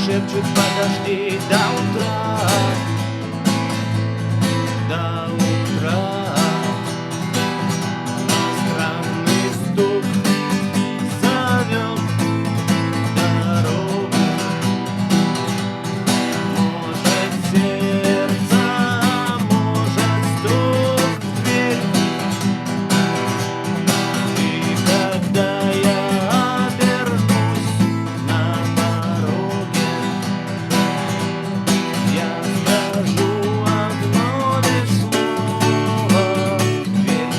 шепчут: подожди до утра, до утра. Странный стук зовет дорогу. Может, сердце, может, стук в дверь. И когда я обернусь на пороге, я скажу одно лишь слово: дверь.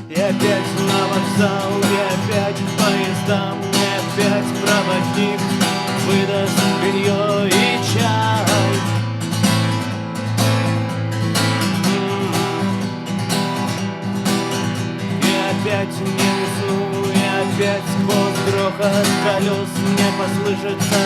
И опять на вокзал, и опять поезда, и опять проводник выдаст белье и чай. И опять не усну, и опять сквозь грохот колес мне послышится